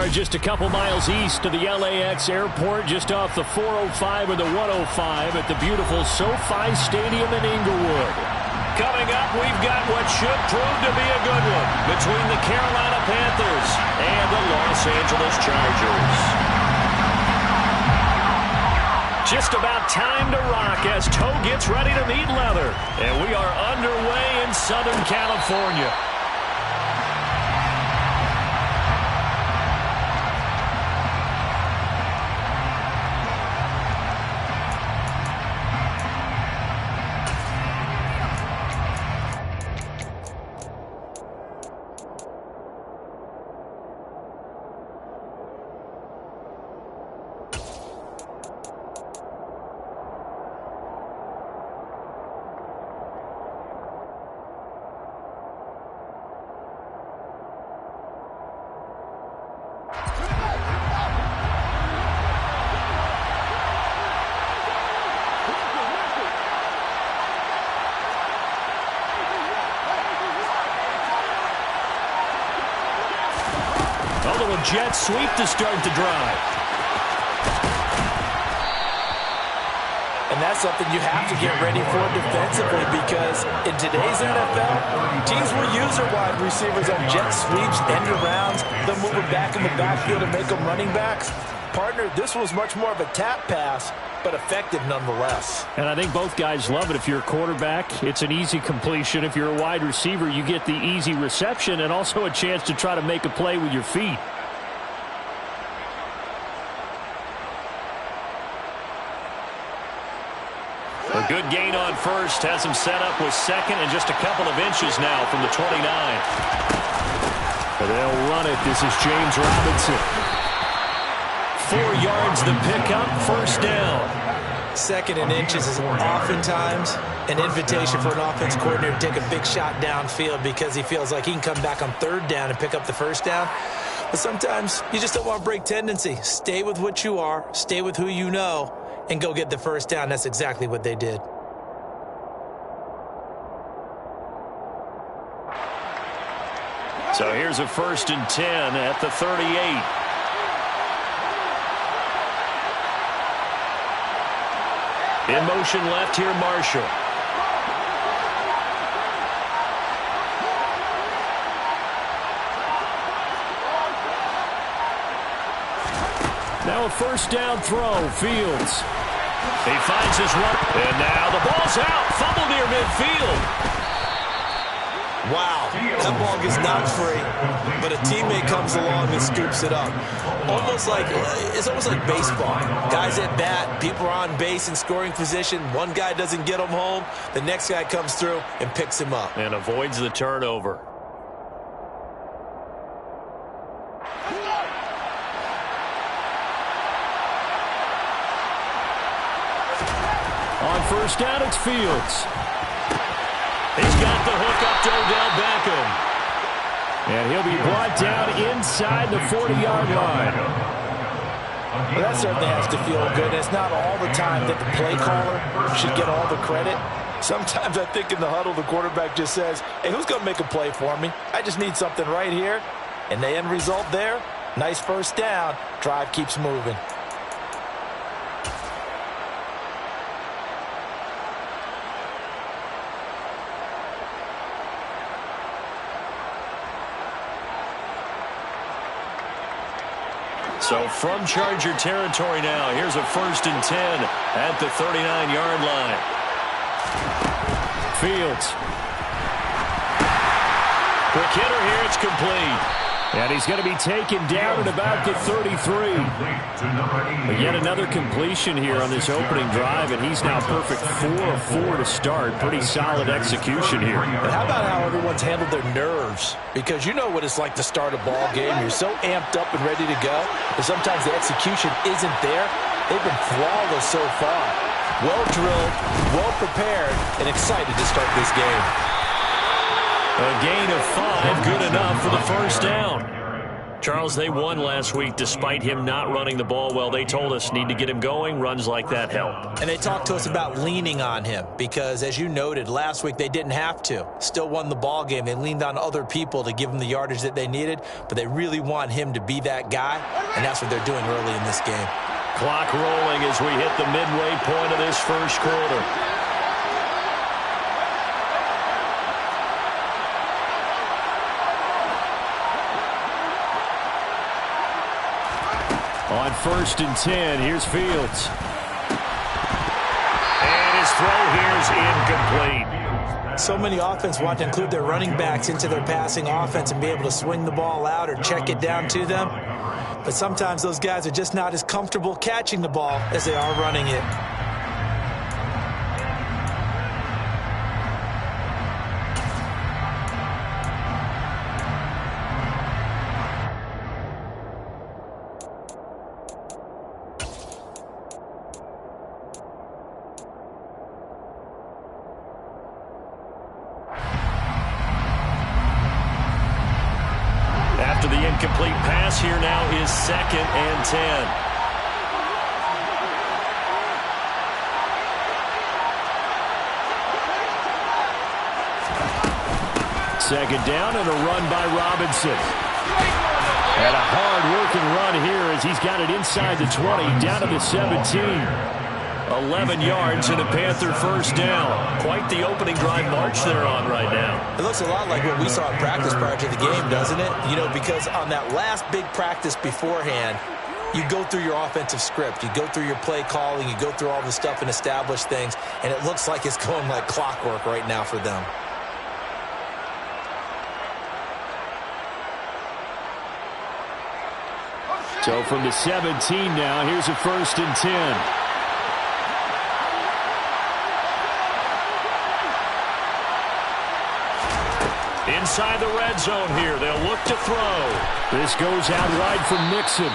are just a couple miles east of the LAX airport, just off the 405 or the 105 at the beautiful SoFi Stadium in Inglewood. Coming up, we've got what should prove to be a good one between the Carolina Panthers and the Los Angeles Chargers. Just about time to rock as toe gets ready to meet leather. And we are underway in Southern California. A little jet sweep to start the drive. And that's something you have to get ready for defensively, because in today's NFL, teams will use their wide receivers on jet sweeps, end arounds. They'll move them back in the backfield and make them running backs. Partner, this was much more of a tap pass, but effective nonetheless. And I think both guys love it. If you're a quarterback, it's an easy completion. If you're a wide receiver, you get the easy reception and also a chance to try to make a play with your feet. A good gain on first has him set up with second and just a couple of inches now from the 29. They'll run it. This is James Robinson. 4 yards the pickup, first down. Second and inches is oftentimes an invitation for an offense coordinator to take a big shot downfield because he feels like he can come back on third down and pick up the first down. But sometimes you just don't want to break tendency. Stay with what you are, stay with who you know, and go get the first down. That's exactly what they did. So here's a 1st and 10 at the 38. In motion left here, Marshall. Now a first down throw, Fields. He finds his run, and now the ball's out. Fumble near midfield. Wow, that ball gets knocked free, but a teammate comes along and scoops it up. It's almost like baseball. Guys at bat, people are on base in scoring position. One guy doesn't get him home. The next guy comes through and picks him up. And avoids the turnover. On first down, it's Fields. He's got the hook up to Odell Beckham. And he'll be brought down inside the 40-yard line. Well, that certainly has to feel good. It's not all the time that the play caller should get all the credit. Sometimes I think in the huddle, the quarterback just says, hey, who's going to make a play for me? I just need something right here. And the end result there, nice first down. Drive keeps moving. So from Charger territory now, here's a 1st and 10 at the 39-yard line. Fields. Quick hitter here, it's complete. And he's going to be taken down at about the 33. But yet another completion here on this opening drive, and he's now perfect 4 of 4 to start. Pretty solid execution here. And how about how everyone's handled their nerves? Because you know what it's like to start a ball game. You're so amped up and ready to go, but sometimes the execution isn't there. They've been flawless so far. Well drilled, well prepared, and excited to start this game. A gain of 5, good enough for the first down. Charles, they won last week despite him not running the ball well. They told us need to get him going. Runs like that help. And they talked to us about leaning on him because, as you noted, last week they didn't have to. Still won the ball game. They leaned on other people to give them the yardage that they needed, but they really want him to be that guy, and that's what they're doing early in this game. Clock rolling as we hit the midway point of this first quarter. On 1st and 10, here's Fields. And his throw here is incomplete. So many offense want to include their running backs into their passing offense and be able to swing the ball out or check it down to them. But sometimes those guys are just not as comfortable catching the ball as they are running it. After the incomplete pass, here now is 2nd and 10. Second down and a run by Robinson. And a hard-working run here as he's got it inside the 20, down to the 17. 11 yards and a Panther first down. Quite the opening drive march they're on right now. It looks a lot like what we saw in practice prior to the game, doesn't it? You know, because on that last big practice beforehand, you go through your offensive script. You go through your play calling. You go through all the stuff and establish things. And it looks like it's going like clockwork right now for them. So from the 17 now, here's a 1st and 10. Inside the red zone here. They'll look to throw. This goes out wide from Mixon.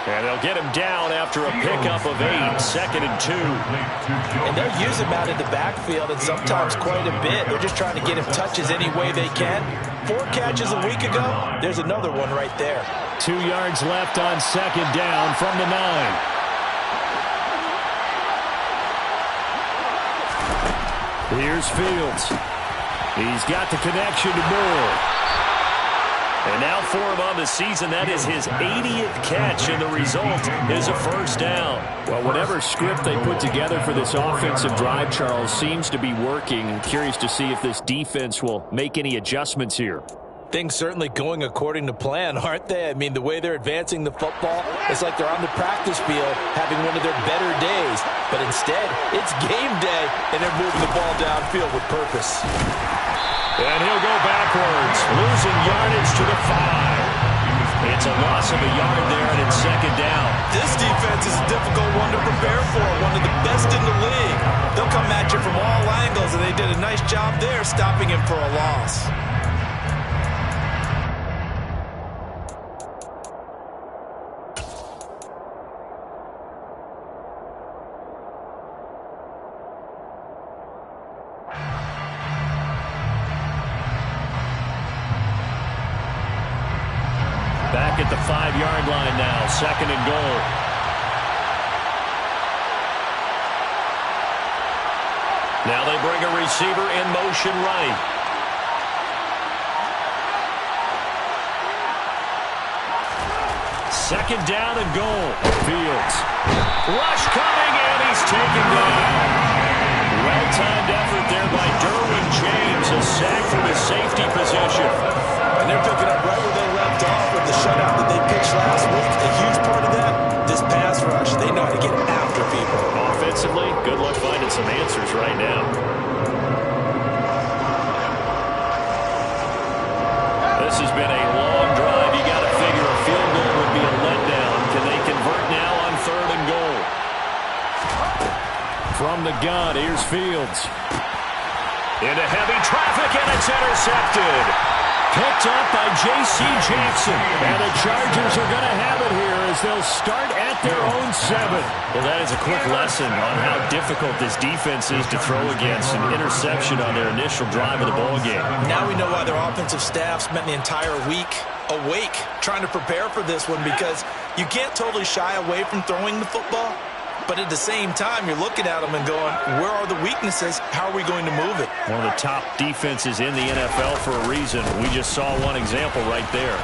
And they'll get him down after a pickup of 8, 2nd and 2. And they'll use him out in the backfield and sometimes quite a bit. They're just trying to get him touches any way they can. 4 catches a week ago. There's another one right there. 2 yards left on 2nd down from the 9. Here's Fields. He's got the connection to Moore. And now for him on the season, that is his 80th catch, and the result is a first down. Well, whatever script they put together for this offensive drive, Charles, seems to be working. I'm curious to see if this defense will make any adjustments here. Things certainly going according to plan, aren't they? I mean, the way they're advancing the football, it's like they're on the practice field having one of their better days. But instead, it's game day, and they're moving the ball downfield with purpose. And he'll go backwards, losing yardage to the 5. It's a loss of a yard there, and it's 2nd down. This defense is a difficult one to prepare for, one of the best in the league. They'll come at you from all angles, and they did a nice job there stopping him for a loss. Back at the 5-yard line now, 2nd and goal. Now they bring a receiver in motion right. Second down and goal. Fields. Rush coming, and he's taken down. Well-timed effort there by Derwin James. A sack from his safety position. And they're picking up right where they left off with the shutout that they pitched last week. A huge part of that, this pass rush. They know how to get after people. Offensively, good luck finding some answers right now. This has been a long drive. You got to figure a field goal would be a letdown. Can they convert now on 3rd and goal? From the gun, here's Fields. Into heavy traffic, and it's intercepted. Picked up by J.C. Jackson. And the Chargers are going to have it here as as they'll start at their own 7. Well, that is a quick lesson on how difficult this defense is to throw against. An interception on their initial drive of the ball game. Now we know why their offensive staff spent the entire week awake trying to prepare for this one, because you can't totally shy away from throwing the football, but at the same time you're looking at them and going, where are the weaknesses? How are we going to move it? One of the top defenses in the NFL for a reason. We just saw one example right there.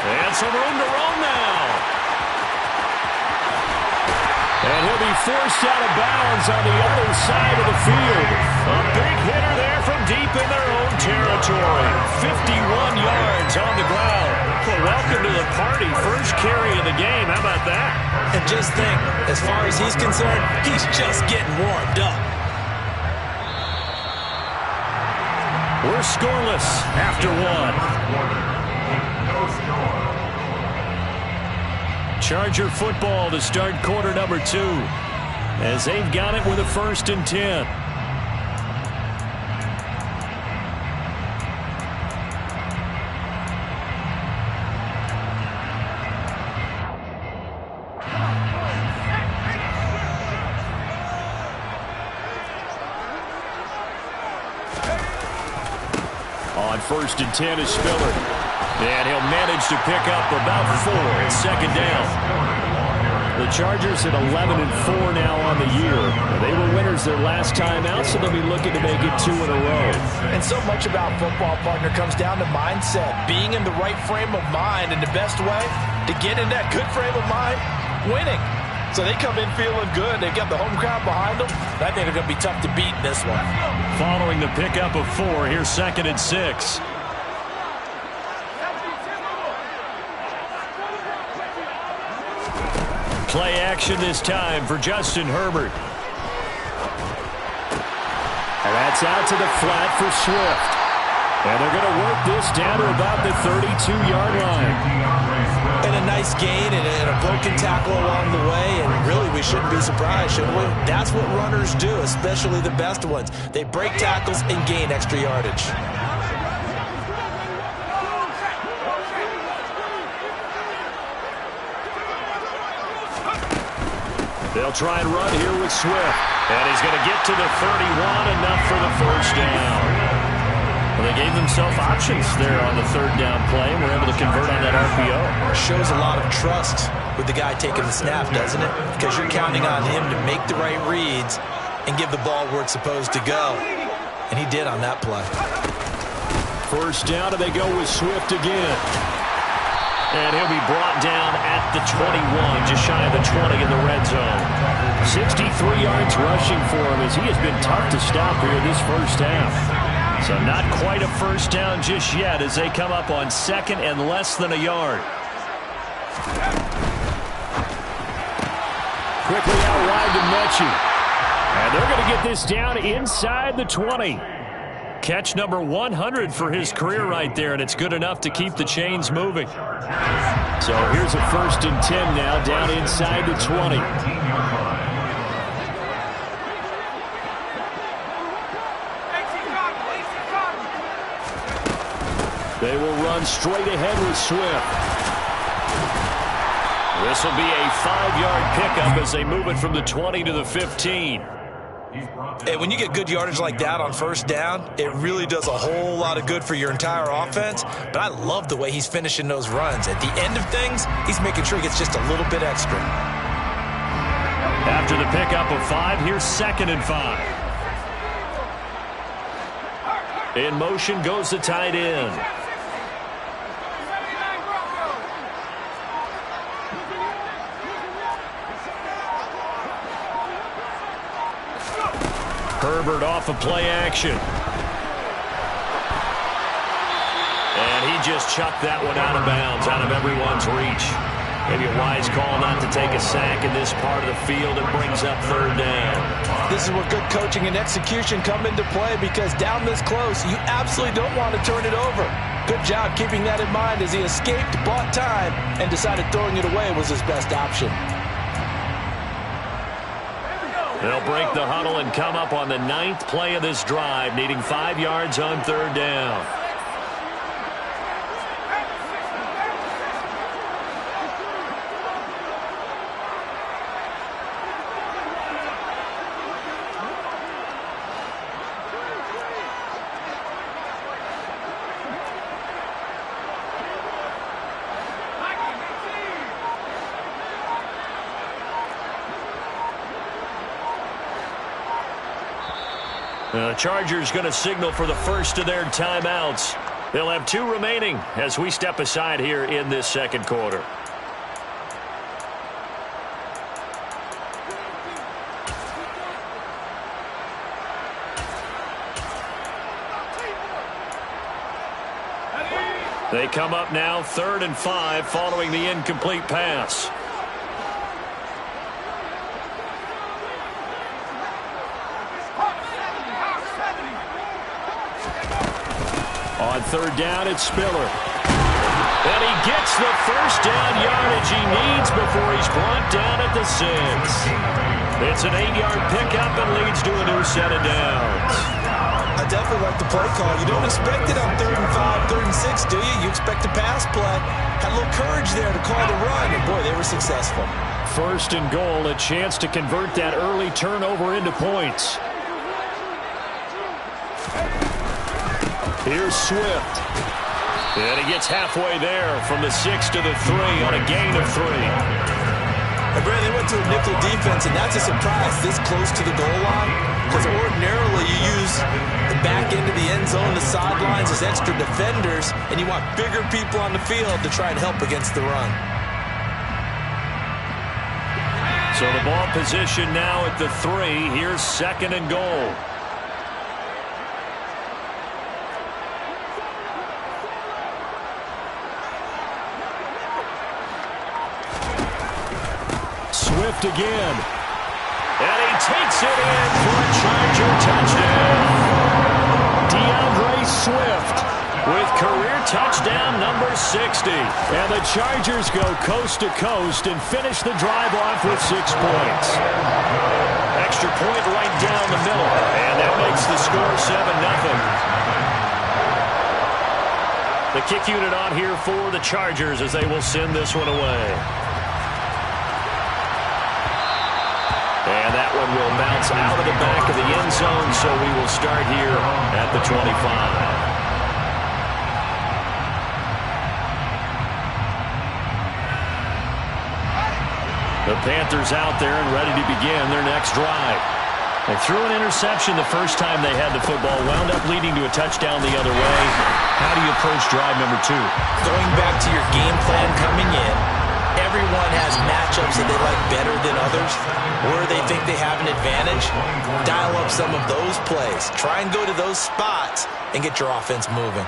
And some room to roam now. And he'll be forced out of bounds on the other side of the field. A big hitter there from deep in their own territory. 51 yards on the ground. Well, welcome to the party. First carry of the game. How about that? And just think, as far as he's concerned, he's just getting warmed up. We're scoreless after 1. Charger football to start quarter number 2, as they've got it with a 1st and 10. On 1st and 10 is Spiller. And he'll manage to pick up about 4 at 2nd down. The Chargers at 11-4 now on the year. They were winners their last time out, so they'll be looking to make it 2 in a row. And so much about football, partner, comes down to mindset. Being in the right frame of mind, and the best way to get in that good frame of mind, winning. So they come in feeling good. They've got the home crowd behind them. I think they're going to be tough to beat in this one. Following the pickup of 4, here's 2nd and 6. Play action this time for Justin Herbert. And that's out to the flat for Swift. And they're going to work this down to about the 32-yard line. And a nice gain and a broken tackle along the way. And really, we shouldn't be surprised, should we? That's what runners do, especially the best ones. They break tackles and gain extra yardage. They'll try and run here with Swift. And he's going to get to the 31, enough for the 1st down. Well, they gave themselves options there on the 3rd down play, and were able to convert on that RPO. Shows a lot of trust with the guy taking the snap, doesn't it? Because you're counting on him to make the right reads and give the ball where it's supposed to go. And he did on that play. 1st down, and they go with Swift again. And he'll be brought down at the 21, just shy of the 20 in the red zone. 63 yards rushing for him, as he has been tough to stop here this 1st half. So not quite a 1st down just yet, as they come up on 2nd and less than a yard. Quickly out wide to Mechie. And they're going to get this down inside the 20. Catch number 100 for his career right there, and it's good enough to keep the chains moving. So here's a 1st and 10 now, down inside the 20. They will run straight ahead with Swift. This will be a 5-yard pickup as they move it from the 20 to the 15. Hey, when you get good yardage like that on 1st down, it really does a whole lot of good for your entire offense. But I love the way he's finishing those runs. At the end of things, he's making sure he gets just a little bit extra. After the pickup of 5, here's 2nd and 5. In motion goes the tight end. Herbert off of play action. And he just chucked that one out of bounds, out of everyone's reach. Maybe a wise call not to take a sack in this part of the field. It brings up 3rd down. This is where good coaching and execution come into play, because down this close, you absolutely don't want to turn it over. Good job keeping that in mind as he escaped, bought time, and decided throwing it away was his best option. They'll break the huddle and come up on the 9th play of this drive, needing 5 yards on 3rd down. The Chargers going to signal for the first of their timeouts. They'll have 2 remaining as we step aside here in this second quarter. They come up now 3rd and 5 following the incomplete pass. On 3rd down, it's Spiller. And he gets the first down yardage he needs before he's brought down at the 6. It's an 8-yard pickup and leads to a new set of downs. I definitely like the play call. You don't expect it on 3rd and 5, 3rd and 6, do you? You expect a pass play. Had a little courage there to call the run, and boy, they were successful. 1st and goal, a chance to convert that early turnover into points. Here's Swift. And he gets halfway there from the 6 to the 3 on a gain of 3. And Brad, they went to a nickel defense, and that's a surprise this close to the goal line, because ordinarily you use the back end of the end zone, the sidelines as extra defenders, and you want bigger people on the field to try and help against the run. So the ball position now at the 3. Here's 2nd and goal. Swift again. And he takes it in for a Charger touchdown. DeAndre Swift with career touchdown number 60. And the Chargers go coast to coast and finish the drive off with 6 points. Extra point right down the middle. And that makes the score 7-0. The kick unit on here for the Chargers as they will send this one away. And that one will bounce out of the back of the end zone, so we will start here at the 25. The Panthers out there and ready to begin their next drive. They threw an interception the first time they had the football, wound up leading to a touchdown the other way. How do you approach drive number 2? Going back to your game plan coming in, everyone has matchups that they like better than others, where they think they have an advantage. Dial up some of those plays. Try and go to those spots and get your offense moving.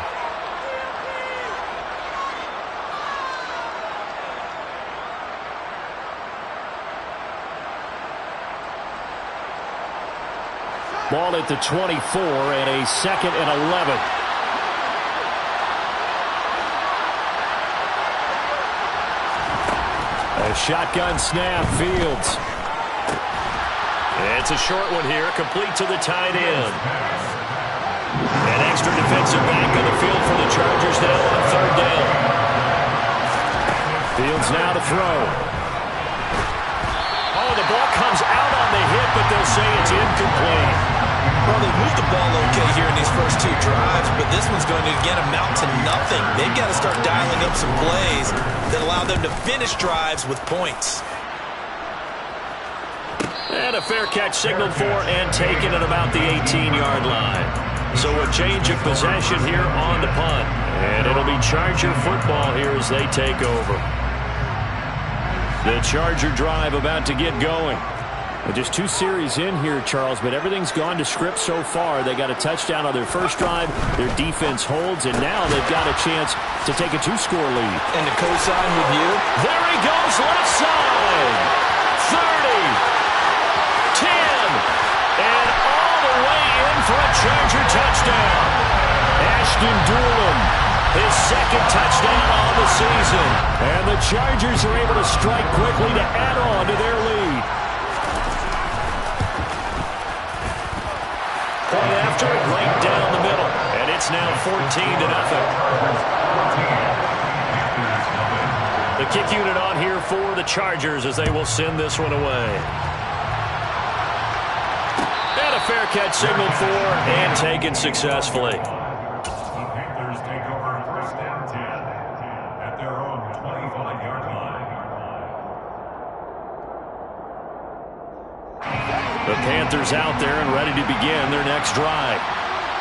Ball at the 24 and a 2nd and 11. A shotgun snap, Fields. It's a short one here, complete to the tight end. An extra defensive back on the field for the Chargers now on 3rd down. Fields now to throw. Oh, the ball comes out on the hit, but they'll say it's incomplete. Well, they moved the ball okay here in these first 2 drives, but this one's going to, again, amount to nothing. They've got to start dialing up some plays that allow them to finish drives with points. And a fair catch signaled for and taken at about the 18-yard line. So a change of possession here on the punt. And it'll be Charger football here as they take over. The Charger drive about to get going. Just 2 series in here, Charles, but everything's gone to script so far. They got a touchdown on their first drive. Their defense holds, and now they've got a chance to take a 2-score lead. And to co-sign with you. There he goes, left side. 30. 10. And all the way in for a Charger touchdown. Ashton Doolin, his 2nd touchdown on the season. And the Chargers are able to strike quickly to add on to their lead. Point after it, right down the middle. And it's now 14-0. The kick unit on here for the Chargers as they will send this one away. And a fair catch signaled for and taken successfully. The Panthers take over 1st and 10 at their own 25-yard line. The Panthers out there and ready to begin their next drive.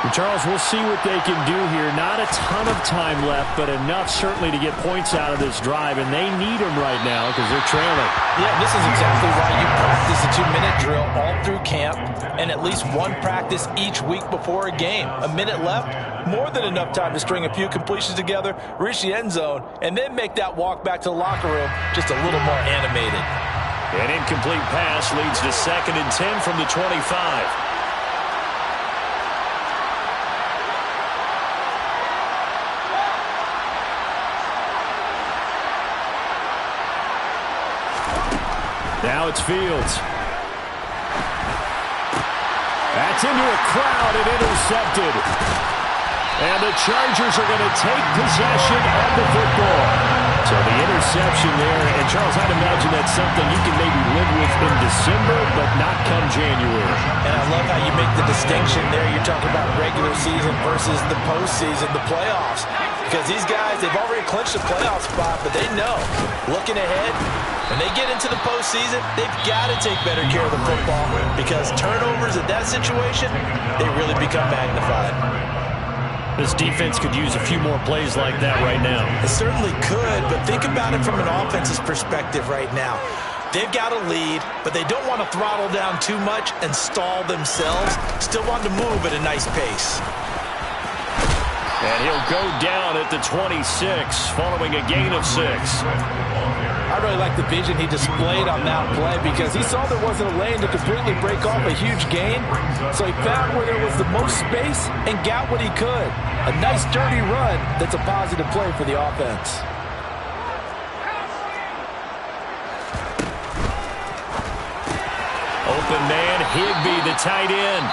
And Charles, we'll see what they can do here. Not a ton of time left, but enough certainly to get points out of this drive, and they need them right now because they're trailing. Yeah, this is exactly why you practice a 2-minute drill all through camp and at least one practice each week before a game. A minute left, more than enough time to string a few completions together, reach the end zone, and then make that walk back to the locker room just a little more animated. An incomplete pass leads to 2nd and 10 from the 25. Now it's Fields. That's into a crowd and intercepted. And the Chargers are going to take possession of the football. So the interception there, and Charles, I'd imagine that's something you can maybe live with in December, but not come January. And I love how you make the distinction there. You're talking about regular season versus the postseason, the playoffs. Because these guys, they've already clinched a playoff spot, but they know, looking ahead, when they get into the postseason, they've got to take better care of the football because turnovers in that situation, they really become magnified. This defense could use a few more plays like that right now. It certainly could, but think about it from an offense's perspective right now. They've got a lead, but they don't want to throttle down too much and stall themselves. Still want to move at a nice pace. And he'll go down at the 26, following a gain of 6. I really like the vision he displayed on that play because he saw there wasn't a lane to completely break off a huge gain. So he found where there was the most space and got what he could. A nice dirty run that's a positive play for the offense. Open man, Higbee, the tight end.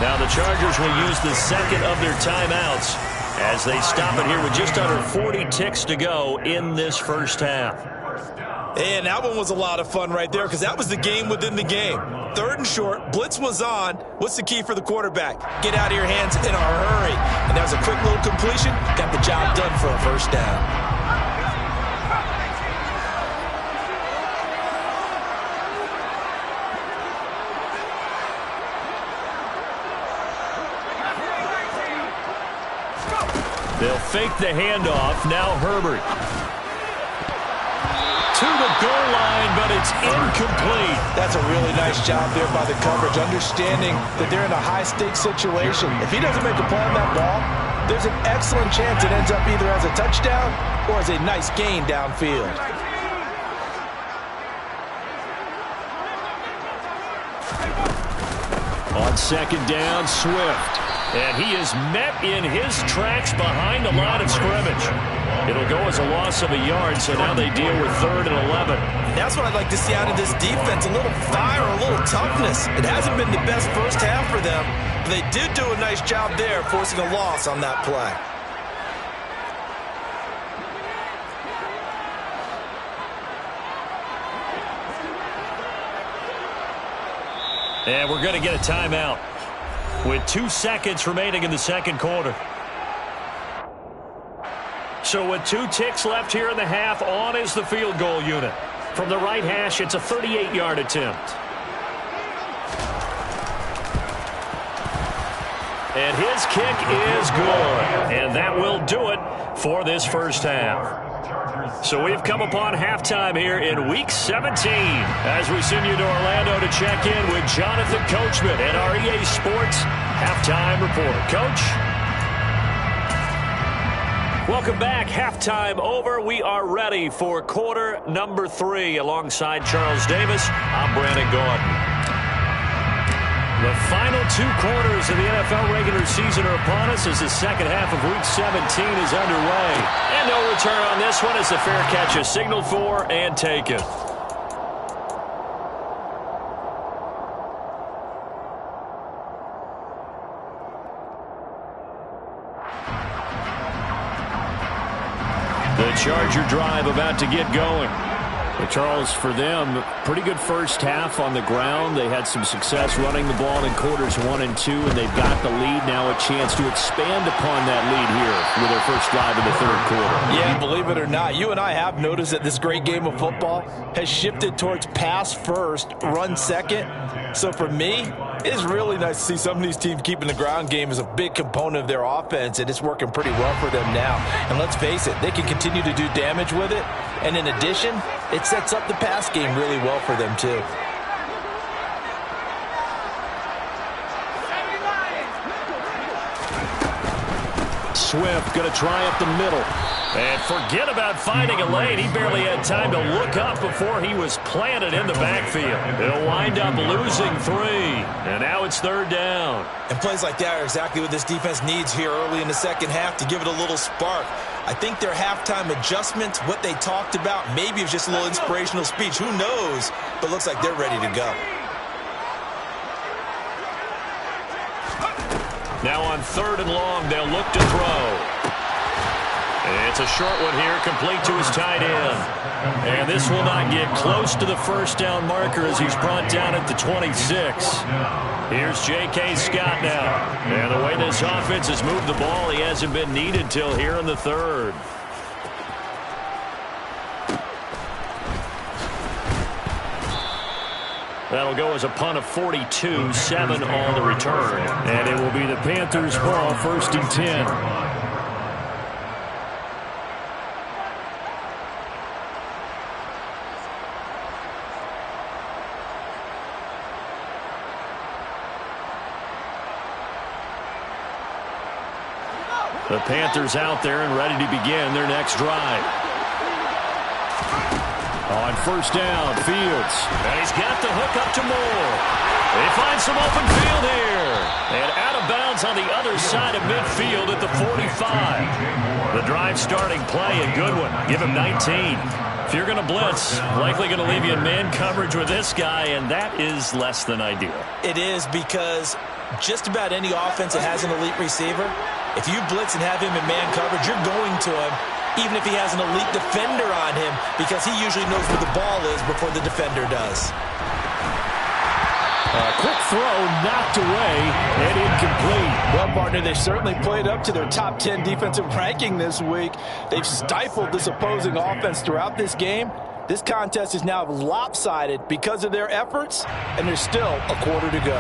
Now the Chargers will use the second of their timeouts as they stop it here with just under 40 ticks to go in this first half. And that one was a lot of fun right there because that was the game within the game. 3rd and short, blitz was on. What's the key for the quarterback? Get out of your hands in a hurry. And that was a quick little completion. Got the job done for a first down. They'll fake the handoff. Now Herbert. To the goal line, but it's incomplete. That's a really nice job there by the coverage, understanding that they're in a high-stakes situation. If he doesn't make a play on that ball, there's an excellent chance it ends up either as a touchdown or as a nice gain downfield. On 2nd down, Swift. And he is met in his tracks behind the line of scrimmage. It'll go as a loss of a yard, so now they deal with 3rd and 11. That's what I'd like to see out of this defense, a little fire, a little toughness. It hasn't been the best first half for them, but they did do a nice job there, forcing a loss on that play. And we're going to get a timeout with 2 seconds remaining in the second quarter. So with 2 ticks left here in the half, on is the field goal unit. From the right hash, it's a 38-yard attempt. And his kick is good. And that will do it for this first half. So we've come upon halftime here in Week 17 as we send you to Orlando to check in with Jonathan Coachman and our EA Sports Halftime Report. Coach? Welcome back. Halftime over. We are ready for quarter number 3 alongside Charles Davis. I'm Brandon Gordon. The final 2 quarters of the NFL regular season are upon us as the second half of Week 17 is underway. And no return on this one as the fair catch is signaled for and taken. The Charger drive about to get going. Well, Charles, for them, pretty good first half on the ground. They had some success running the ball in quarters 1 and 2, and they've got the lead now, a chance to expand upon that lead here with their first drive in the third quarter. Yeah, believe it or not, you and I have noticed that this great game of football has shifted towards pass first, run second. So for me, it is really nice to see some of these teams keeping the ground game as a big component of their offense, and it's working pretty well for them now. And let's face it, they can continue to do damage with it. And in addition, it sets up the pass game really well for them too. Swift going to try up the middle. And forget about finding a lane. He barely had time to look up before he was planted in the backfield. He'll wind up losing 3. And now it's third down. And plays like that are exactly what this defense needs here early in the second half to give it a little spark. I think their halftime adjustments, what they talked about, maybe it was just a little inspirational speech. Who knows? But looks like they're ready to go. Now on 3rd and long, they'll look to throw. It's a short one here, complete to his tight end. And this will not get close to the first down marker as he's brought down at the 26. Here's J.K. Scott now. And the way this offense has moved the ball, he hasn't been needed till here in the 3rd. That'll go as a punt of 42, 7 on the return. And it will be the Panthers' ball, 1st and 10. The Panthers out there and ready to begin their next drive. On 1st down, Fields. And he's got the hook up to Moore. They find some open field here. And out of bounds on the other side of midfield at the 45. The drive starting play, a good one. Give him 19. If you're going to blitz, likely going to leave you in man coverage with this guy, and that is less than ideal. It is, because just about any offense that has an elite receiver, if you blitz and have him in man coverage, you're going to him, even if he has an elite defender on him, because he usually knows where the ball is before the defender does. Quick throw, knocked away, and incomplete. Well, partner, they certainly played up to their top 10 defensive ranking this week. They've stifled this opposing offense throughout this game. This contest is now lopsided because of their efforts, and there's still a quarter to go.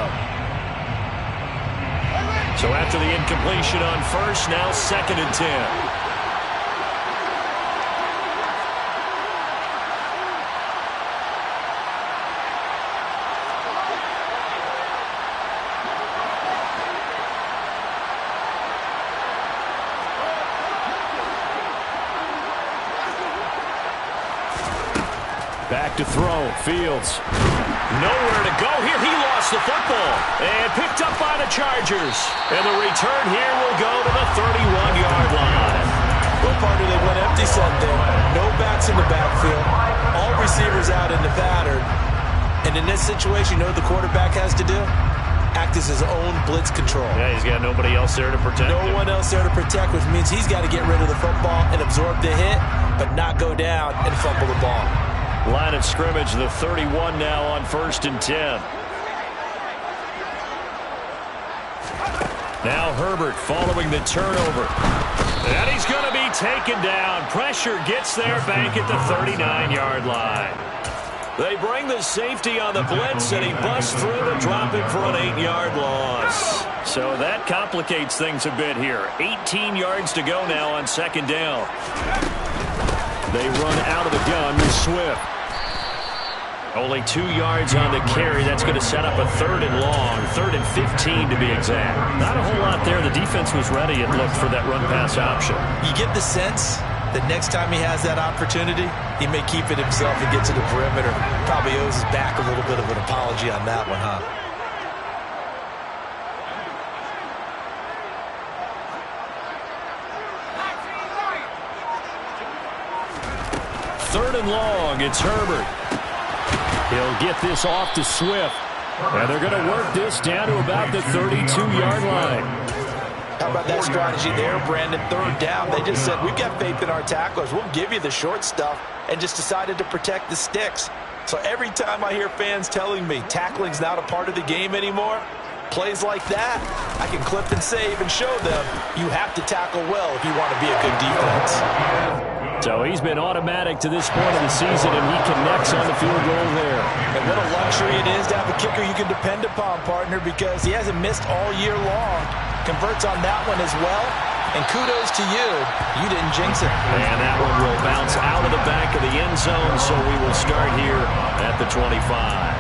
So after the incompletion on 1st, now 2nd and 10. Back to throw, Fields. Nowhere to go here. He lost the football and picked up by the Chargers. And the return here will go to the 31-yard line. Well, partner, they went empty set there. No backs in the backfield. All receivers out in the pattern. And in this situation, you know what the quarterback has to do? Act as his own blitz control. Yeah, he's got nobody else there to protect him. No one else there to protect, which means he's got to get rid of the football and absorb the hit, but not go down and fumble the ball. Line of scrimmage, the 31 now on 1st and 10. Now Herbert following the turnover. And he's going to be taken down. Pressure gets there back at the 39-yard line. They bring the safety on the blitz, and he busts through to drop it for an 8-yard loss. So that complicates things a bit here. 18 yards to go now on 2nd down. They run out of the gun with Swift. Only 2 yards on the carry. That's going to set up a 3rd and long, 3rd and 15 to be exact. Not a whole lot there. The defense was ready, it looked, for that run-pass option. You get the sense that next time he has that opportunity, he may keep it himself and get to the perimeter. Probably owes his back a little bit of an apology on that one, huh? Third and long, it's Herbert. He'll get this off to Swift. And they're going to work this down to about the 32-yard line. How about that strategy there, Brandon? Third down, they just said, we've got faith in our tacklers. We'll give you the short stuff, and just decided to protect the sticks. So every time I hear fans telling me tackling's not a part of the game anymore, plays like that, I can clip and save and show them you have to tackle well if you want to be a good defense. So he's been automatic to this point of the season, and he connects on the field goal there. And what a luxury it is to have a kicker you can depend upon, partner, because he hasn't missed all year long. Converts on that one as well. And kudos to you. You didn't jinx it. And that one will bounce out of the back of the end zone, so we will start here at the 25.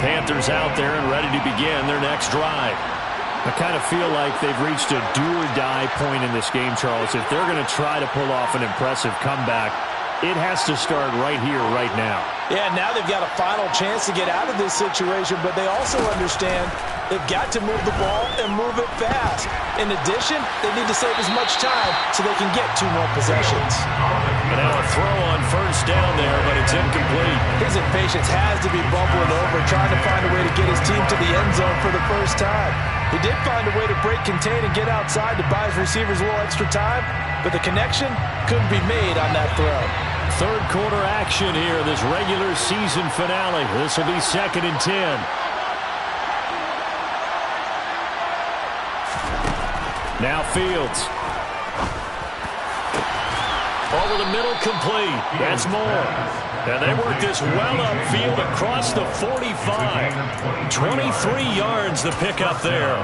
Panthers out there and ready to begin their next drive. I kind of feel like they've reached a do-or-die point in this game, Charles. If they're going to try to pull off an impressive comeback, it has to start right here, right now. Yeah, now they've got a final chance to get out of this situation, but they also understand they've got to move the ball and move it fast. In addition, they need to save as much time so they can get 2 more possessions. And now a throw on first down there, but it's incomplete. His impatience has to be bubbling over, trying to find a way to get his team to the end zone for the first time. He did find a way to break, contain, and get outside to buy his receivers a little extra time, but the connection couldn't be made on that throw. Third quarter action here, this regular season finale. This will be 2nd and 10. Now Fields. Over the middle, complete. That's more. And they work this well upfield across the 45. 23 yards the pickup there.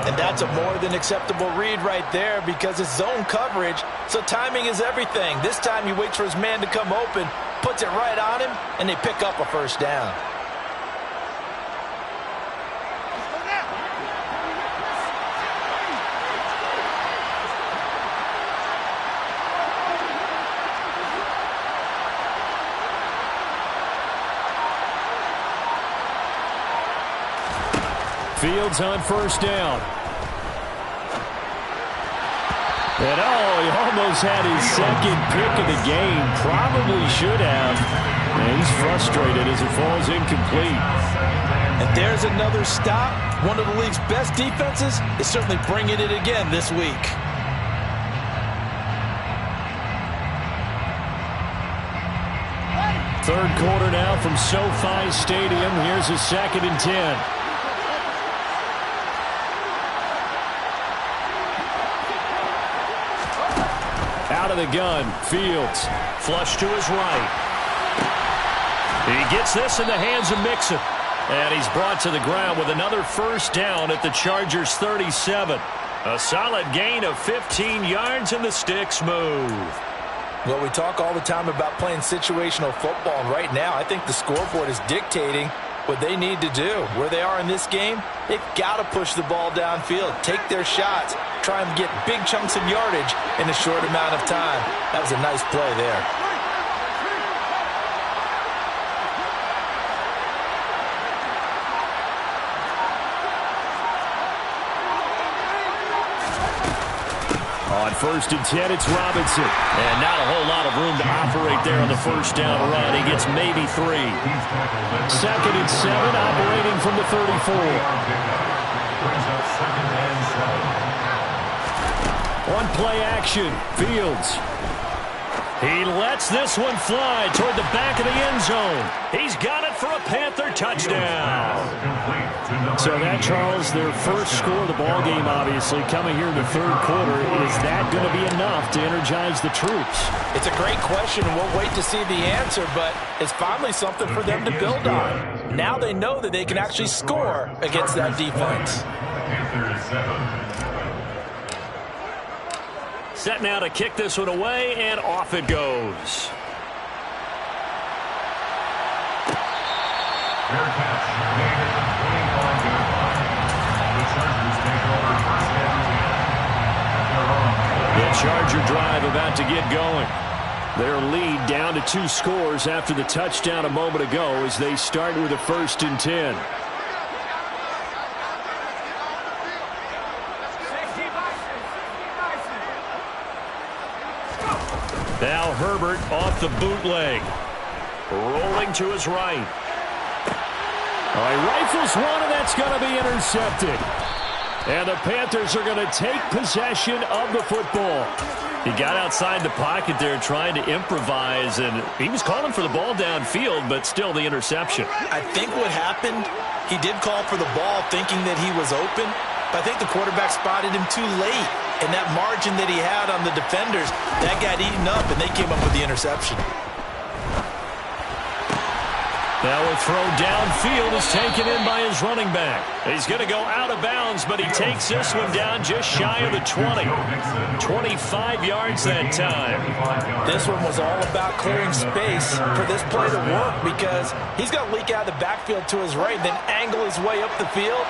And that's a more than acceptable read right there because it's zone coverage, so timing is everything. This time he waits for his man to come open, puts it right on him, and they pick up a first down. Fields on first down. And he almost had his second pick of the game. Probably should have. And he's frustrated as it falls incomplete. And there's another stop. One of the league's best defenses is certainly bringing it again this week. Third quarter now from SoFi Stadium. Here's a 2nd and 10. Out of the gun, Fields. Flush to his right. He gets this in the hands of Mixon. And he's brought to the ground with another first down at the Chargers' 37. A solid gain of 15 yards, and the sticks move. Well, we talk all the time about playing situational football, and right now I think the scoreboard is dictating what they need to do. Where they are in this game, they've got to push the ball downfield, take their shots, try and get big chunks of yardage in a short amount of time. That was a nice play there. On 1st and 10, it's Robinson. And not a whole lot of room to operate there on the first down run. He gets maybe 3. 2nd and 7, operating from the 34. One play action, Fields. He lets this one fly toward the back of the end zone. He's got it for a Panther touchdown. So that, Charles, their first score of the ball game, obviously, coming here in the third quarter. Is that going to be enough to energize the troops? It's a great question, and we'll wait to see the answer, but it's finally something for them to build on. Now they know that they can actually score against that defense. Set now to kick this one away, and off it goes. Charger drive about to get going. Their lead down to 2 scores after the touchdown a moment ago as they start with a 1st and 10. Now Herbert off the bootleg. Rolling to his right. He rifles one, and that's going to be intercepted. And the Panthers are going to take possession of the football. He got outside the pocket there trying to improvise, and he was calling for the ball downfield, but still the interception. I think what happened, he did call for the ball thinking that he was open, but I think the quarterback spotted him too late. And that margin that he had on the defenders, that got eaten up, and they came up with the interception. Now a throw downfield is taken in by his running back. He's going to go out of bounds, but he takes this one down just shy of the 20. 25 yards that time. This one was all about clearing space for this play to work because he's going to leak out of the backfield to his right, then angle his way up the field,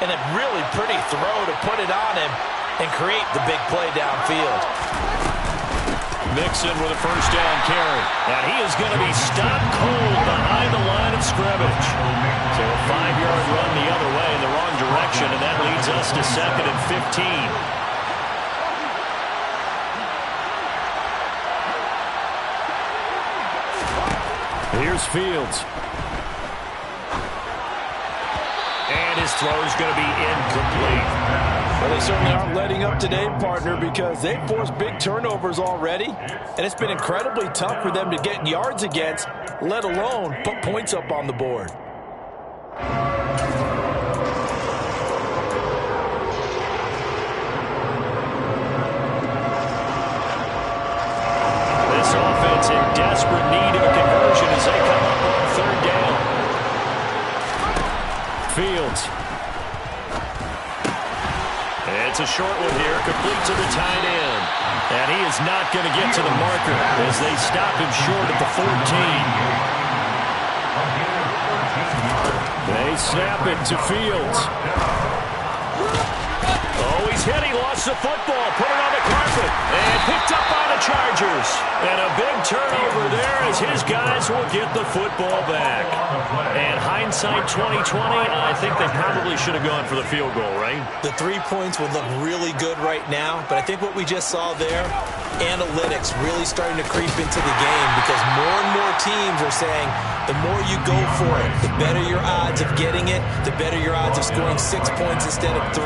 and a really pretty throw to put it on him and create the big play downfield. Mixon with a 1st down carry. And he is going to be stopped cold behind the line of scrimmage. So a 5-yard run the other way in the wrong direction, and that leads us to 2nd and 15. Here's Fields. And his throw is going to be incomplete. Well, they certainly aren't letting up today, partner, because they've forced big turnovers already, and it's been incredibly tough for them to get yards against, let alone put points up on the board. This offense in desperate need of a conversion as they come up on 3rd down. Fields. It's a short one here, complete to the tight end. And he is not going to get to the marker as they stop him short at the 14. They snap it to Fields. Oh, he's hit. He lost the football. Put it on the carpet. And picked up by the Chargers. And a big turnover there as his guys will get the football back. And hindsight 2020, I think they probably should have gone for the field goal, right? The 3 points would look really good right now, but I think what we just saw there, analytics really starting to creep into the game because more and more teams are saying the more you go for it, the better your odds of getting it, the better your odds of scoring 6 points instead of 3.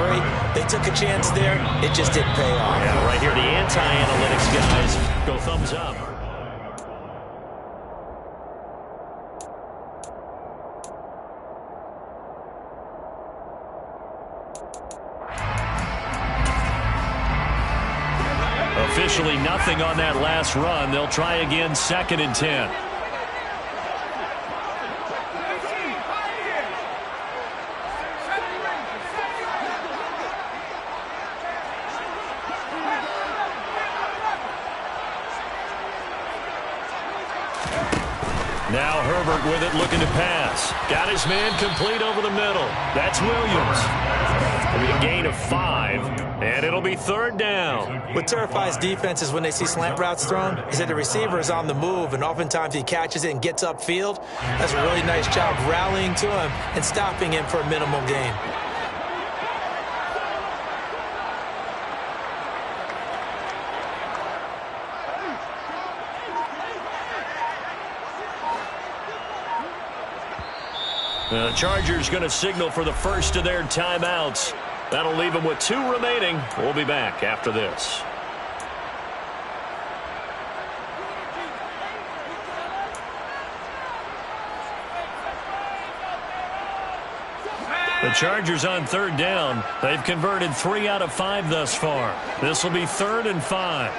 They took a chance there. It just didn't pay off. Yeah, right here, the anti-analytics guys go thumbs up. Officially nothing on that last run. They'll try again, 2nd and 10. Now Herbert with it, looking to pass. Got his man complete over the middle. That's Williams. It'll be a gain of 5, and it'll be 3rd down. What terrifies defenses when they see slant routes thrown is that the receiver is on the move, and oftentimes he catches it and gets upfield. That's a really nice job rallying to him and stopping him for a minimal gain. The Chargers going to signal for the first of their timeouts. That'll leave them with 2 remaining. We'll be back after this. The Chargers on 3rd down. They've converted 3 out of 5 thus far. This will be 3rd and 5.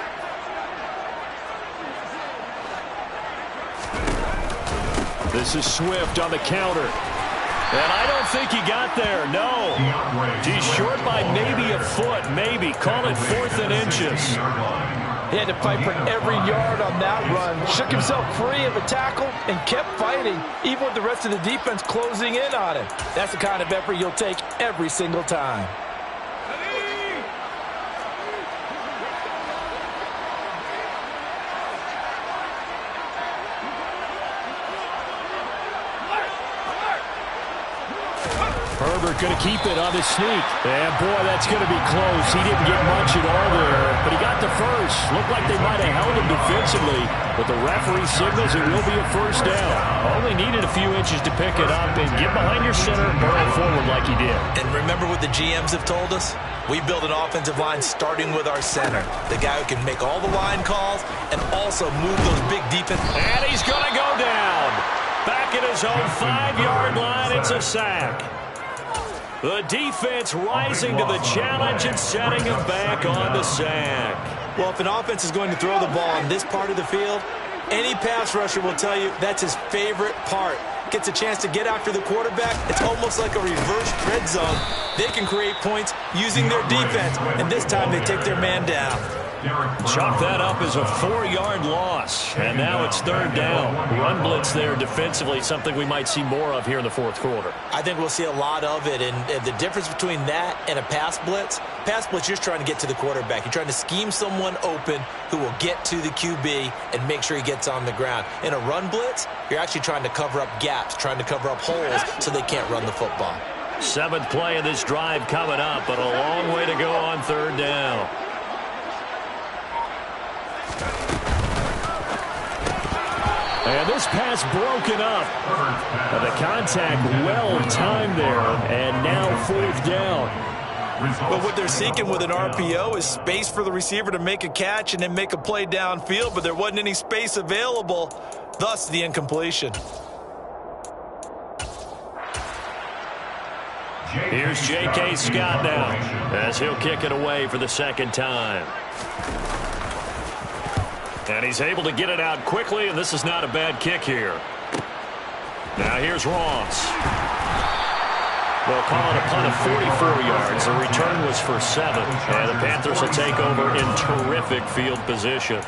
This is Swift on the counter. And I don't think he got there, no. He's short by maybe a foot, maybe. Call it 4th and inches. He had to fight for every yard on that run. Shook himself free of a tackle and kept fighting, even with the rest of the defense closing in on him. That's the kind of effort you'll take every single time. Herbert going to keep it on the sneak. And, boy, that's going to be close. He didn't get much at all there, but he got the first. Looked like they might have held him defensively, but the referee signals it will be a first down. Only needed a few inches to pick it up and get behind your center and burrow forward like he did. And remember what the GMs have told us? We build an offensive line starting with our center, the guy who can make all the line calls and also move those big defense. And he's going to go down. Back at his own 5-yard line, it's a sack. The defense rising to the challenge and setting him back on the sack. Well, if an offense is going to throw the ball on this part of the field, any pass rusher will tell you that's his favorite part. Gets a chance to get after the quarterback. It's almost like a reverse red zone. They can create points using their defense, and this time they take their man down. Chalk that up as a 4-yard loss, and now it's third down. Run blitz there defensively, something we might see more of here in the fourth quarter. I think we'll see a lot of it, and the difference between that and a pass blitz, you're just trying to get to the quarterback. You're trying to scheme someone open who will get to the QB and make sure he gets on the ground. In a run blitz, you're actually trying to cover up gaps, trying to cover up holes so they can't run the football. 7th play of this drive coming up, but a long way to go on third down. And this pass broken up. And the contact well-timed there. And now fourth down. But what they're seeking with an RPO is space for the receiver to make a catch and then make a play downfield, but there wasn't any space available, thus the incompletion. Here's J.K. Scott now as he'll kick it away for the second time. And he's able to get it out quickly, and this is not a bad kick here. Now here's Ross. They'll call it a punt of 44 yards. The return was for 7, and the Panthers will take over in terrific field position.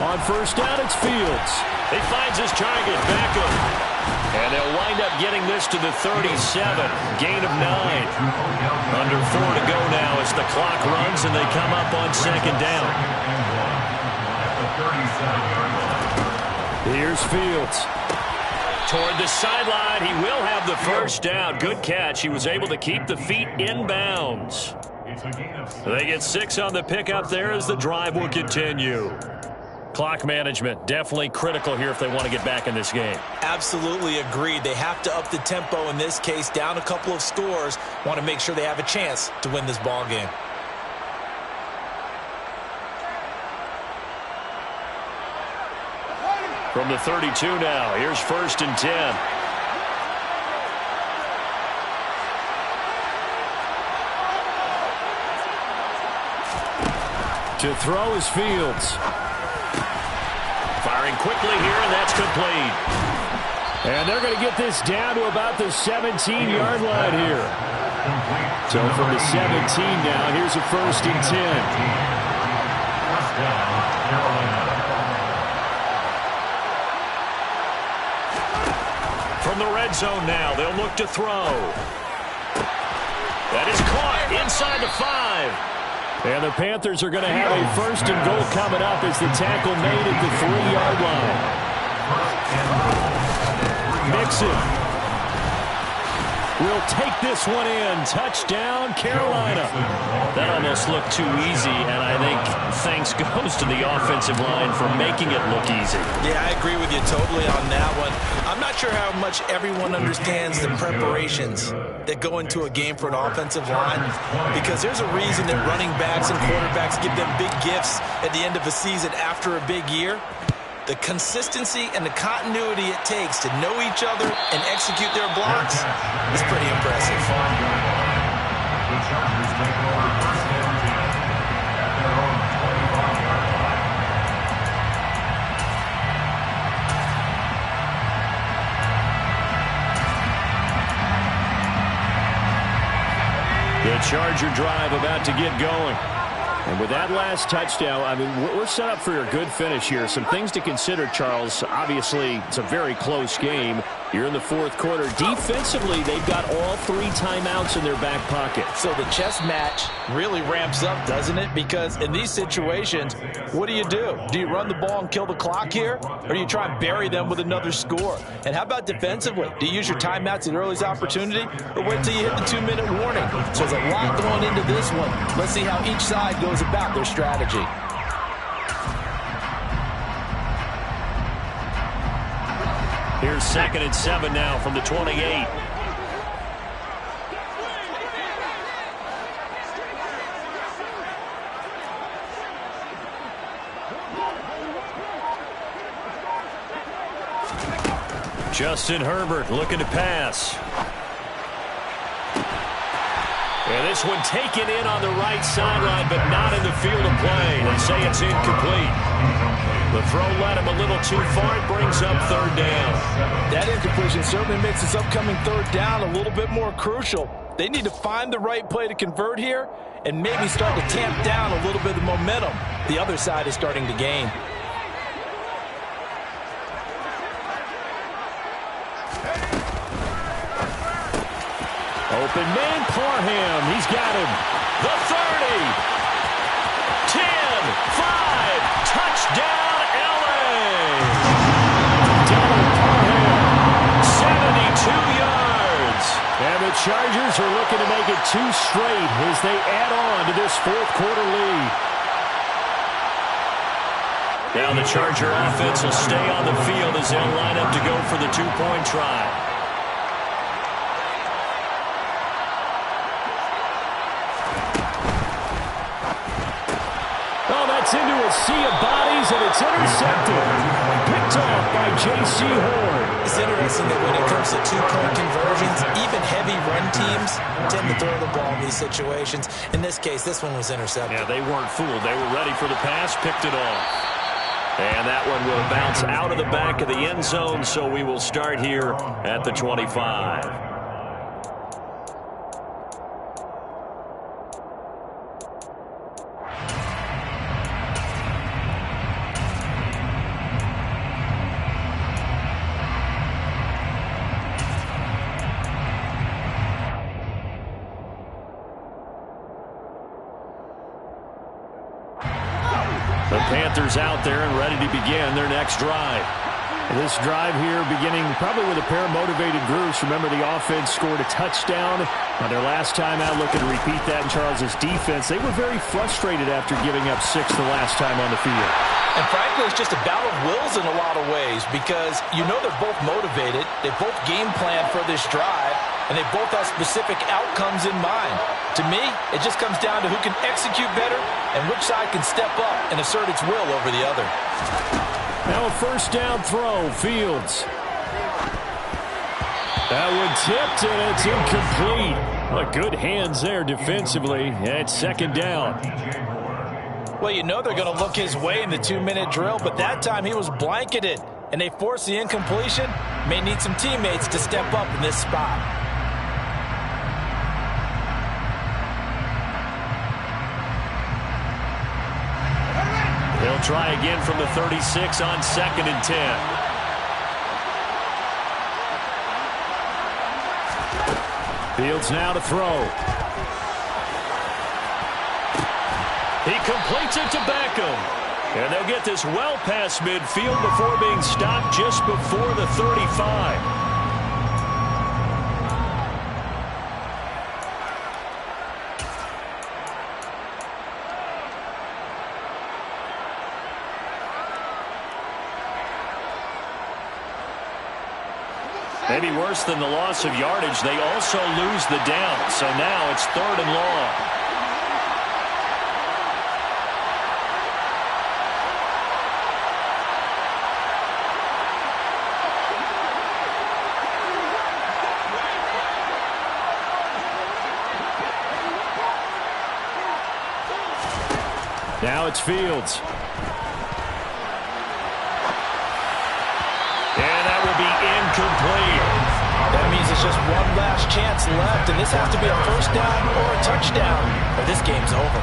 On first down, it's Fields. He finds his target, Beckham. And they'll wind up getting this to the 37. Gain of 9. Under 4 to go now as the clock runs and they come up on second down. Here's Fields. Toward the sideline, he will have the first down. Good catch. He was able to keep the feet in bounds. They get 6 on the pickup there as the drive will continue. Clock management definitely critical here if they want to get back in this game. Absolutely agreed. They have to up the tempo in this case, down a couple of scores. Want to make sure they have a chance to win this ball game. From the 32 now, here's 1st and 10. To throw is Fields. Firing quickly here, and that's complete. And they're going to get this down to about the 17-yard line here. So from the 17 now, here's a 1st and 10. From the red zone now, they'll look to throw. That is caught inside the 5. And the Panthers are going to have a 1st and goal coming up as the tackle made at the 3-yard line. Mixon will take this one in. Touchdown, Carolina. That almost looked too easy, and I think thanks goes to the offensive line for making it look easy. Yeah, I agree with you totally on that one. I'm not sure how much everyone understands the preparations that go into a game for an offensive line, because there's a reason that running backs and quarterbacks give them big gifts at the end of a season after a big year. The consistency and the continuity it takes to know each other and execute their blocks is pretty impressive. The Chargers take over 1st and 10 at their own 25-yard line. The Charger drive about to get going. And with that last touchdown, I mean, we're set up for a good finish here. Some things to consider, Charles. Obviously, it's a very close game. You're in the fourth quarter. Defensively, they've got all 3 timeouts in their back pocket. So the chess match really ramps up, doesn't it? Because in these situations, what do? Do you run the ball and kill the clock here? Or do you try and bury them with another score? And how about defensively? Do you use your timeouts at earliest opportunity? Or wait till you hit the 2-minute warning? So there's a lot going into this one. Let's see how each side goes about their strategy. Here's 2nd and 7 now from the 28. Justin Herbert looking to pass. And this one taken in on the right sideline, but not in the field of play. They say it's incomplete. The throw led him a little too far. It brings up 3rd down. That incompletion certainly makes this upcoming 3rd down a little bit more crucial. They need to find the right play to convert here and maybe start to tamp down a little bit of the momentum the other side is starting to gain. Open man, Parham. He's got him. The 30. 10, 5, touchdown, L.A. Donald Parham, 72 yards. And the Chargers are looking to make it 2 straight as they add on to this 4th quarter lead. Now the Charger offense will stay on the field as they'll line up to go for the 2-point try. Into a sea of bodies, and it's intercepted. Picked off by J.C. Horn. It's interesting that when it comes to 2-point conversions, even heavy run teams tend to throw the ball in these situations. In this case, this one was intercepted. Yeah, they weren't fooled. They were ready for the pass, picked it off. And that one will bounce out of the back of the end zone, so we will start here at the 25. The Panthers out there and ready to begin their next drive. This drive here beginning probably with a pair of motivated groups. Remember, the offense scored a touchdown on their last time out. Looking to repeat that in Charles' defense. They were very frustrated after giving up 6 the last time on the field. And frankly, it's just a battle of wills in a lot of ways because you know they're both motivated. They both game plan for this drive, and they both have specific outcomes in mind. To me, it just comes down to who can execute better and which side can step up and assert its will over the other. Now a 1st down throw, Fields. That one tipped, and it's incomplete. Well, good hands there defensively. And it's 2nd down. Well, you know they're going to look his way in the 2-minute drill, but that time he was blanketed, and they forced the incompletion. May need some teammates to step up in this spot. They'll try again from the 36 on 2nd and 10. Fields now to throw. He completes it to Beckham. And they'll get this well past midfield before being stopped just before the 35. Maybe worse than the loss of yardage, they also lose the down. So now it's 3rd and long. Now it's Fields. And that will be incomplete. That means it's just one last chance left, and this has to be a 1st down or a touchdown, or this game's over.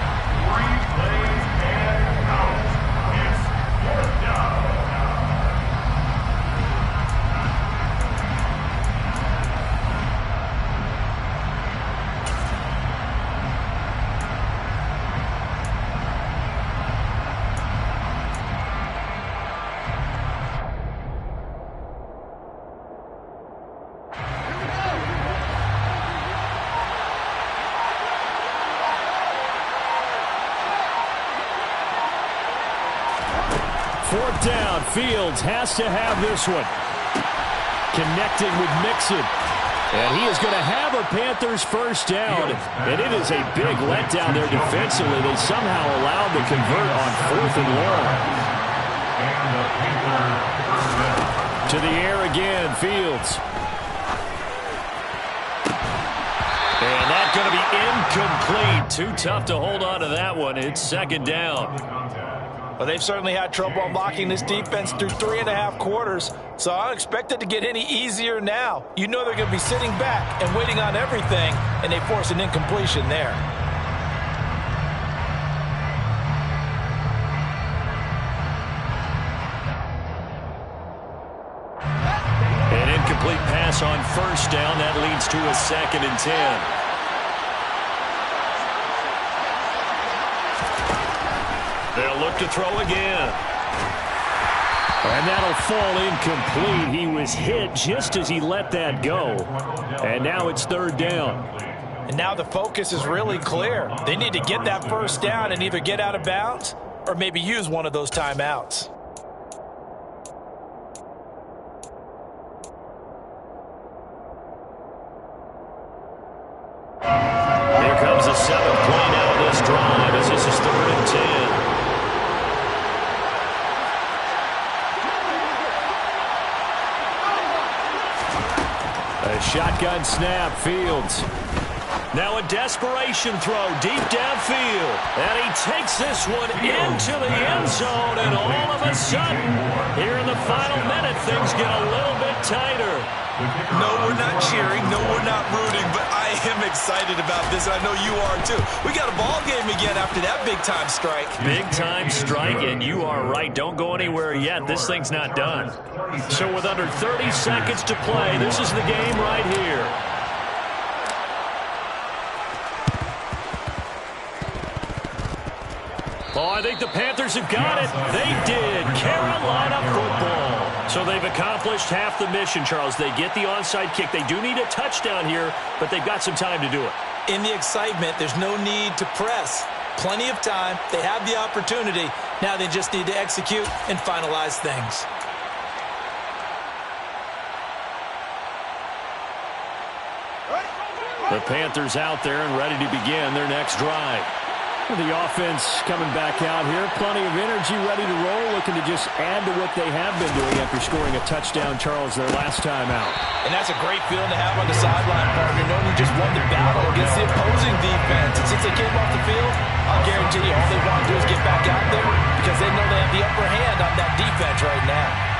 4th down. Fields has to have this one. Connecting with Mixon. And he is going to have a Panthers first down. And it is a big letdown there defensively. They somehow allowed the convert on 4th and long. To the air again, Fields. And that's going to be incomplete. Too tough to hold on to that one. It's 2nd down. Well, they've certainly had trouble unlocking this defense through 3.5 quarters, so I don't expect it to get any easier now. You know they're going to be sitting back and waiting on everything, and they force an incompletion there. An incomplete pass on 1st down. That leads to a 2nd and 10. They'll look to throw again. And that'll fall incomplete. He was hit just as he let that go. And now it's 3rd down. And now the focus is really clear. They need to get that first down and either get out of bounds or maybe use one of those timeouts. Here comes the 7th play now of this drive as this is 3rd and 10. A shotgun snap, Fields. Now a desperation throw deep downfield. And he takes this one into the end zone. And all of a sudden, here in the final minute, things get a little bit tighter. No, we're not cheering. No, we're not rooting. But I am excited about this, and I know you are too. We got a ball game again after that big-time strike. Big-time strike, and you are right. Don't go anywhere yet. This thing's not done. So with under 30 seconds to play, this is the game right here. Oh, I think the Panthers have got it. They did. Carolina football. So they've accomplished half the mission, Charles. They get the onside kick. They do need a touchdown here, but they've got some time to do it. In the excitement, there's no need to press. Plenty of time. They have the opportunity. Now they just need to execute and finalize things. The Panthers out there and ready to begin their next drive. The offense coming back out here. Plenty of energy, ready to roll, looking to just add to what they have been doing after scoring a touchdown, Charles, their last time out. And that's a great feeling to have on the sideline, partner, knowing you just won the battle against the opposing defense. And since they came off the field, I'll guarantee you all they want to do is get back out there because they know they have the upper hand on that defense right now.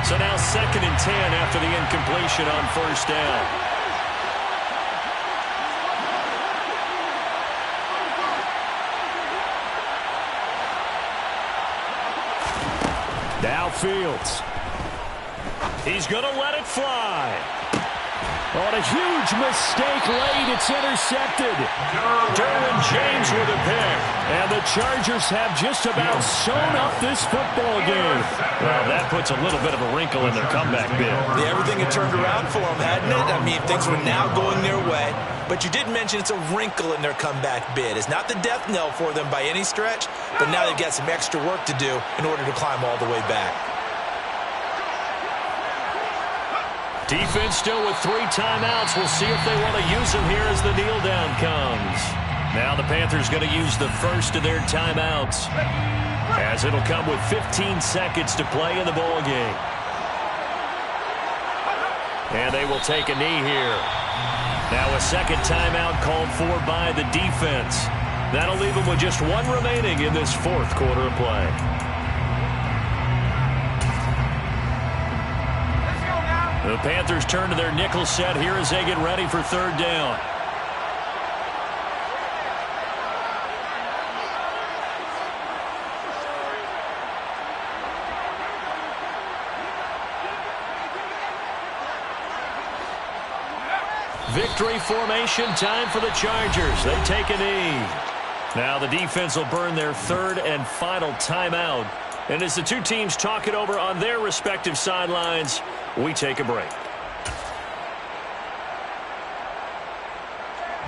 So now 2nd and 10 after the incompletion on 1st down. Now Fields. He's going to let it fly. On a huge mistake late, it's intercepted. Derwin James with a pick. And the Chargers have just about sewn up this football game. Well, that puts a little bit of a wrinkle in their comeback bid. Yeah, everything had turned around for them, hadn't it? I mean, things were now going their way. But you did mention it's a wrinkle in their comeback bid. It's not the death knell for them by any stretch, but now they've got some extra work to do in order to climb all the way back. Defense still with 3 timeouts. We'll see if they want to use them here as the kneel down comes. Now the Panthers going to use the first of their timeouts, as it'll come with 15 seconds to play in the ball game. And they will take a knee here. Now a second timeout called for by the defense. That'll leave them with just 1 remaining in this 4th quarter of play. The Panthers turn to their nickel set here as they get ready for 3rd down. Victory formation time for the Chargers. They take a knee. Now the defense will burn their 3rd and final timeout. And as the two teams talk it over on their respective sidelines, We take a break.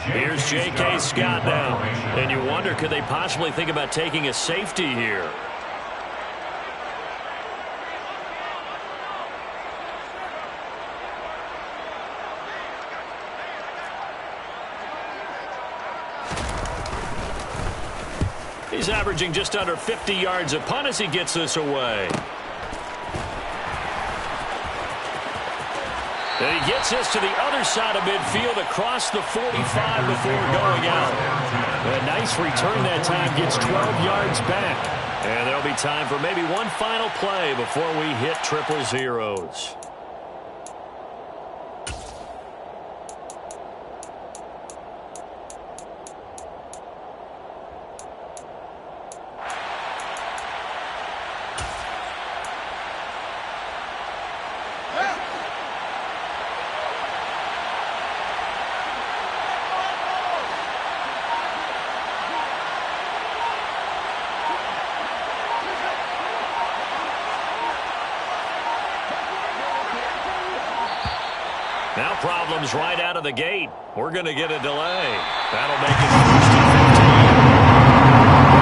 Here's J.K. Scott now. And you wonder, could they possibly think about taking a safety here? He's averaging just under 50 yards a punt as he gets this away. And he gets this to the other side of midfield across the 45 before going out. A nice return that time, gets 12 yards back. And there'll be time for maybe one final play before we hit triple zeros. Now problems right out of the gate. We're going to get a delay. That'll make it first and 15.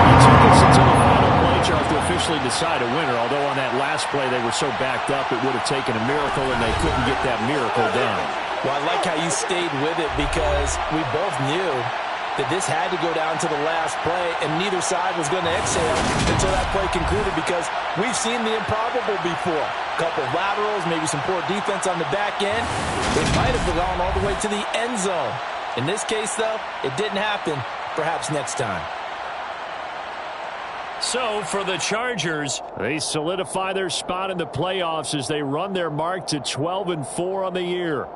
It took us until the final play, Charles, to officially decide a winner. Although on that last play they were so backed up, it would have taken a miracle, and they couldn't get that miracle done. Well, I like how you stayed with it, because we both knew that this had to go down to the last play, and neither side was going to exhale until that play concluded, because we've seen the improbable before. A couple of laterals, maybe some poor defense on the back end. It might have gone all the way to the end zone. In this case, though, it didn't happen. Perhaps next time. So for the Chargers, they solidify their spot in the playoffs as they run their mark to 12-4 on the year.